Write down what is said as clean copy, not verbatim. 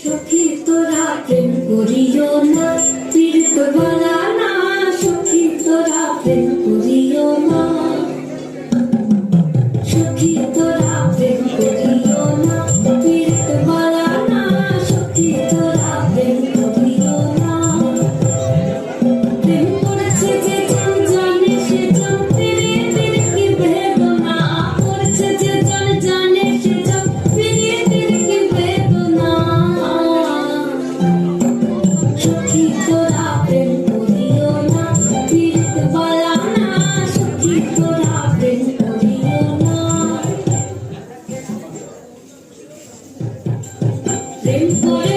সখী তোরা প্রেম করিও না, পীড়িত বলা না। সখী তোরা প্রেম করিও না, সখী তোরা প্রেম করিও না, পীড়িত বলা না। সখী তোরা প্রেম করিও না। প্রেম করেছে যে জন জানে সে জন, পীড়িতের কি বেদনা। করেছে যে জন জানে সে জন, পীড়িতের কি বেদনা। সখী তোরা প্রেম করিও না, পীড়িত বলা না। সখী তোরা প্রেম করিও না। প্রেম করে